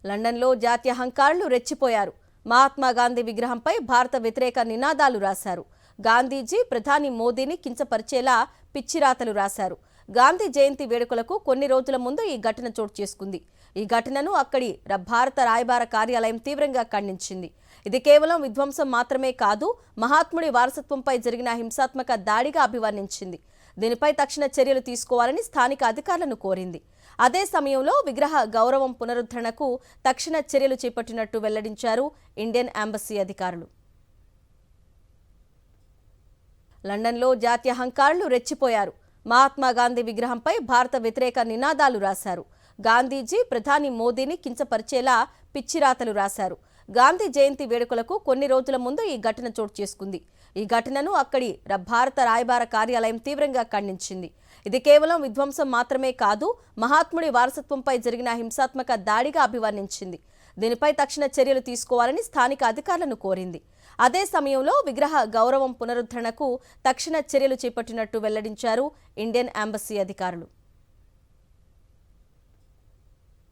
లండన్లో జాతీయ అహంకారులు రెచ్చిపోయారు. మహాత్మా గాంధీ విగ్రహంపై భారత వ్యతిరేక నినాదాలు రాశారు. గాంధీజీ ప్రధాని మోదీని కించపరిచేలా పిచ్చిరాతలు రాశారు. గాంధీ జయంతి వేడుకలకు కొన్ని రోజుల ముందు ఈ ఘటన చోటు చేసుకుంది. ఈ ఘటనను అక్కడి భారత రాయబార కార్యాలయం తీవ్రంగా ఖండించింది. ఇది కేవలం విధ్వంసం మాత్రమే కాదు, మహాత్ముడి వారసత్వంపై జరిగిన హింసాత్మక దాడిగా అభివర్ణించింది. దీనిపై తక్షణ చర్యలు తీసుకోవాలని స్థానిక అధికారులను కోరింది. అదే సమయంలో విగ్రహ గౌరవం పునరుద్ధరణకు తక్షణ చర్యలు చేపట్టినట్టు వెల్లడించారు ఇండియన్ ఎంబసీ అధికారులు. లండన్లో జాతీయ అహంకారులు రెచ్చిపోయారు. మహాత్మా గాంధీ విగ్రహంపై భారత వ్యతిరేక నినాదాలు రాశారు. గాంధీజీ ప్రధాని మోదీని కించపరిచేలా పిచ్చిరాతలు రాశారు. గాంధీ జయంతి వేడుకలకు కొన్ని రోజుల ముందు ఈ ఘటన చోటు చేసుకుంది. ఈ ఘటనను అక్కడి భారత రాయబార కార్యాలయం తీవ్రంగా ఖండించింది. ఇది కేవలం విధ్వంసం మాత్రమే కాదు, మహాత్ముడి వారసత్వంపై జరిగిన హింసాత్మక దాడిగా అభివర్ణించింది. దీనిపై తక్షణ చర్యలు తీసుకోవాలని స్థానిక అధికారులను కోరింది. అదే సమయంలో విగ్రహ గౌరవం పునరుద్ధరణకు తక్షణ చర్యలు చేపట్టినట్టు వెల్లడించారు ఇండియన్ ఎంబసీ అధికారులు.